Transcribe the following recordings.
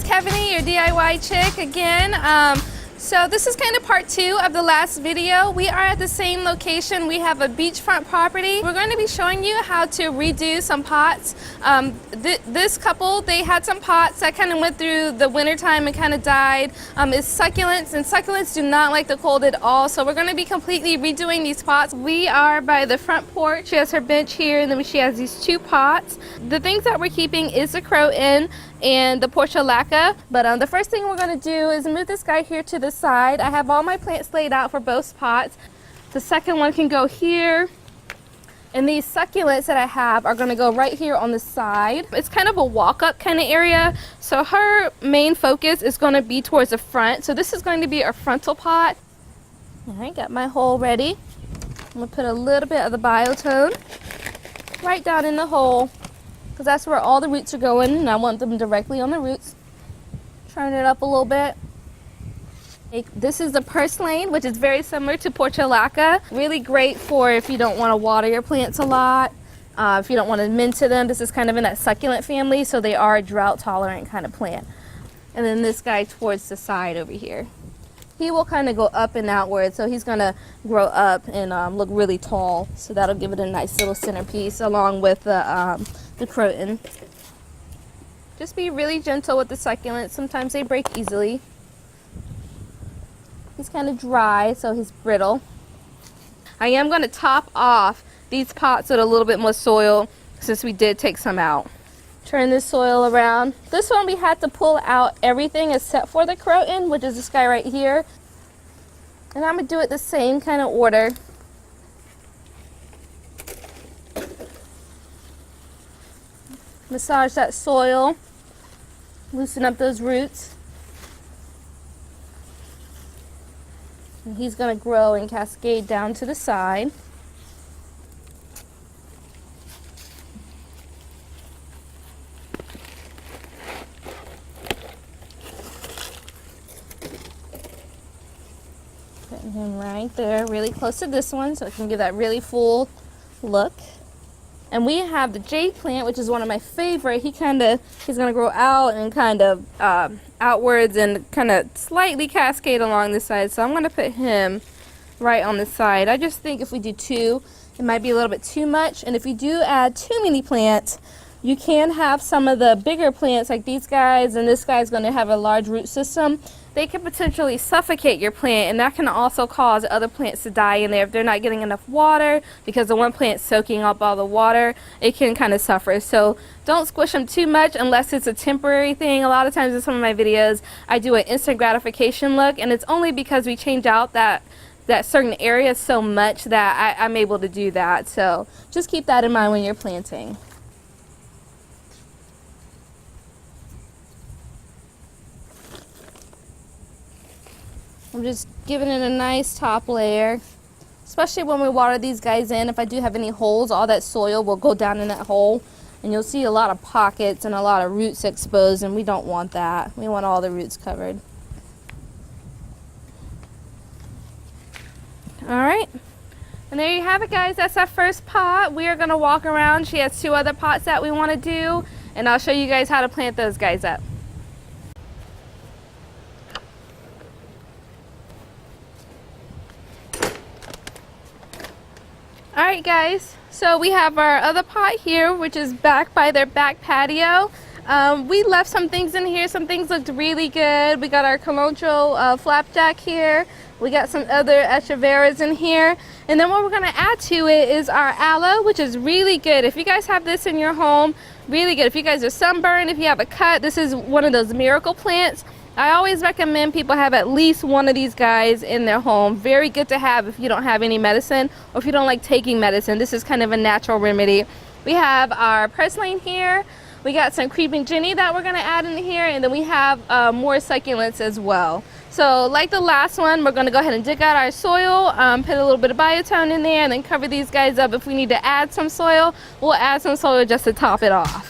Kevany, your DIY chick again. So this is kind of part 2 of the last video. We are at the same location. We have a beachfront property. We're going to be showing you how to redo some pots. This couple, they had some pots that kind of went through the winter time and kind of died. It's succulents, and succulents do not like the cold at all. So we're going to be completely redoing these pots. We are by the front porch. She has her bench here, and then she has these 2 pots. The things that we're keeping is the Croton and the portulaca, but the first thing we're going to do is move this guy here to the side. I have all my plants laid out for both pots. The second one can go here, and these succulents that I have are going to go right here on the side. It's kind of a walk-up kind of area, so her main focus is going to be towards the front. So this is going to be our frontal pot. I got my hole ready. I'm going to put a little bit of the biotone right down in the hole, because that's where all the roots are going, and I want them directly on the roots. Turn it up a little bit. This is the purslane, which is very similar to portulaca. Really great for if you don't want to water your plants a lot, if you don't want to minter them. This is kind of in that succulent family, so they are a drought tolerant kind of plant. And then this guy towards the side over here. He will kind of go up and outward, so he's going to grow up and look really tall. So that'll give it a nice little centerpiece along with the Croton. Just be really gentle with the succulents. Sometimes they break easily. He's kind of dry, so he's brittle. I am going to top off these pots with a little bit more soil since we did take some out. Turn this soil around. This one we had to pull out everything except for the Croton, which is this guy right here. And I'm going to do it the same kind of order. Massage that soil, loosen up those roots. And he's going to grow and cascade down to the side. Putting him right there, really close to this one, so it can give that really full look. And we have the jade plant, which is one of my favorite. He's going to grow out and kind of outwards and kind of slightly cascade along the side. So I'm going to put him right on the side. I just think if we do 2, it might be a little bit too much. And if you do add too many plants, you can have some of the bigger plants like these guys, and this guy's going to have a large root system. They can potentially suffocate your plant, and that can also cause other plants to die in there if they're not getting enough water, because the one plant's soaking up all the water. It can kind of suffer. So don't squish them too much unless it's a temporary thing. A lot of times in some of my videos I do an instant gratification look, and it's only because we change out that certain area so much that I'm able to do that. So just keep that in mind when you're planting. I'm just giving it a nice top layer, especially when we water these guys in. If I do have any holes, all that soil will go down in that hole, and you'll see a lot of pockets and a lot of roots exposed, and we don't want that. We want all the roots covered. Alright, and there you have it, guys. That's our first pot. We are going to walk around. She has 2 other pots that we want to do, and I'll show you guys how to plant those guys up. Alright guys, so we have our other pot here, which is back by their back patio. We left some things in here. Some things looked really good. We got our cilantro flapjack here. We got some other echeveras in here. And then what we're going to add to it is our aloe, which is really good. If you guys have this in your home, really good. If you guys are sunburned, if you have a cut, this is one of those miracle plants. I always recommend people have at least one of these guys in their home. Very good to have if you don't have any medicine, or if you don't like taking medicine. This is kind of a natural remedy. We have our purslane here. We got some creeping Jenny that we're going to add in here, and then we have more succulents as well. So like the last one, we're going to go ahead and dig out our soil, put a little bit of biotone in there, and then cover these guys up. If we need to add some soil, we'll add some soil just to top it off.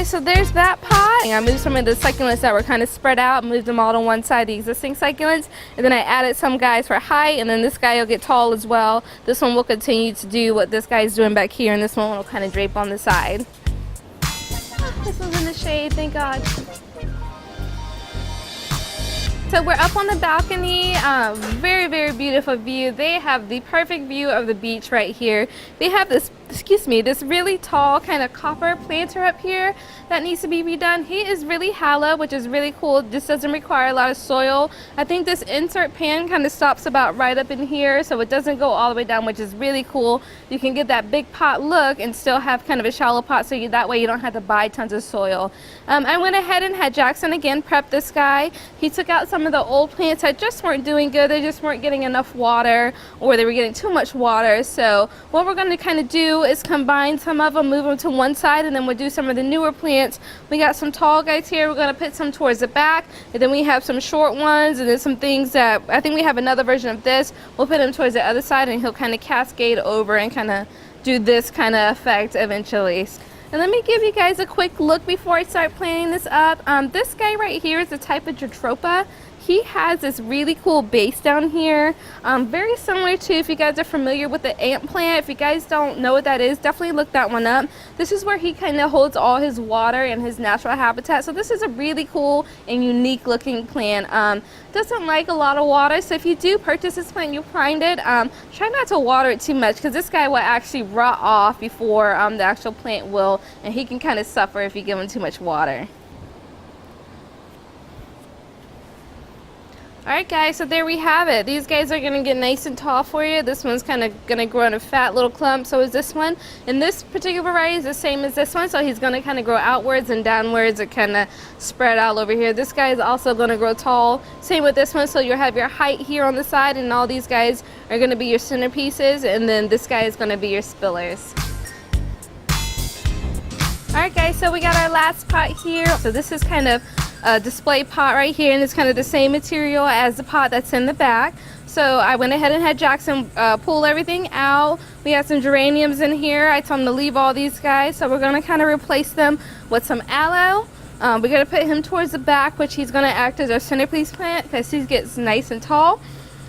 guys, so there's that pot. I moved some of the succulents that were kind of spread out, moved them all to one side, the existing succulents, and then I added some guys for height, and then this guy will get tall as well. This one will continue to do what this guy's doing back here, and this one will kind of drape on the side. This one's in the shade, thank God. So we're up on the balcony, very, very beautiful view. They have the perfect view of the beach right here. They have this, this really tall kind of copper planter up here that needs to be redone. He is really hollow, which is really cool. This doesn't require a lot of soil. I think this insert pan kind of stops about right up in here, so it doesn't go all the way down, which is really cool. You can get that big pot look and still have kind of a shallow pot, so that way you don't have to buy tons of soil. I went ahead and had Jackson again prep this guy. He took out some of the old plants that just weren't doing good. They just weren't getting enough water, or they were getting too much water. So what we're going to kind of do is combine some of them, move them to one side, and then we'll do some of the newer plants. We got some tall guys here. We're going to put some towards the back, and then we have some short ones, and then some things that I think we have another version of this. We'll put him towards the other side, and he'll kind of cascade over and kind of do this kind of effect eventually. And let me give you guys a quick look before I start planting this up. This guy right here is a type of Jatropha. He has this really cool base down here, very similar to, if you guys are familiar with the ant plant. If you guys don't know what that is, definitely look that one up. This is where he kind of holds all his water in his natural habitat. So this is a really cool and unique looking plant. Doesn't like a lot of water, so if you do purchase this plant, you find it, try not to water it too much, because this guy will actually rot off before the actual plant will, and he can kind of suffer if you give him too much water. Alright guys, so there we have it. These guys are going to get nice and tall for you. This one's kind of going to grow in a fat little clump, so is this one. And this particular variety is the same as this one, so he's going to kind of grow outwards and downwards and kind of spread out over here. This guy is also going to grow tall. Same with this one, so you'll have your height here on the side, and all these guys are going to be your centerpieces, and then this guy is going to be your spillers. Alright guys, so we got our last pot here. So this is kind of a display pot right here, and it's kind of the same material as the pot that's in the back. So I went ahead and had Jackson pull everything out. We have some geraniums in here. I told him to leave all these guys, so we're going to kind of replace them with some aloe. We're going to put him towards the back, which he's going to act as our centerpiece plant because he gets nice and tall.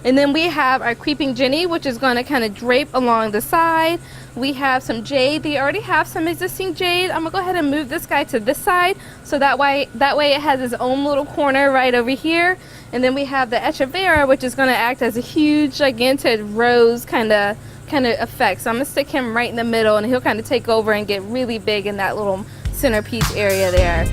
And then we have our creeping Jenny, which is going to kind of drape along the side. We have some jade. They already have some existing jade. I'm going to go ahead and move this guy to this side, so that way it has its own little corner right over here. And then we have the Echeveria, which is going to act as a huge, gigantic rose kind of effect. So I'm going to stick him right in the middle, and he'll kind of take over and get really big in that little centerpiece area there.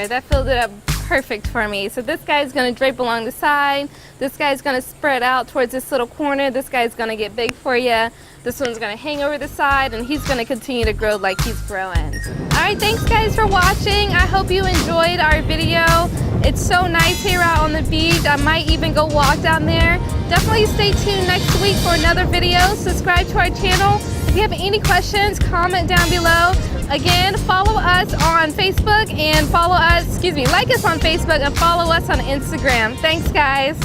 That filled it up perfect for me. So this guy's going to drape along the side. This guy's going to spread out towards this little corner. This guy's going to get big for you. This one's going to hang over the side, and he's going to continue to grow like he's growing. Alright, thanks guys for watching. I hope you enjoyed our video. It's so nice here out on the beach. I might even go walk down there. Definitely stay tuned next week for another video. Subscribe to our channel. If you have any questions, comment down below. Again, follow us on Facebook and like us on Facebook and follow us on Instagram. Thanks guys.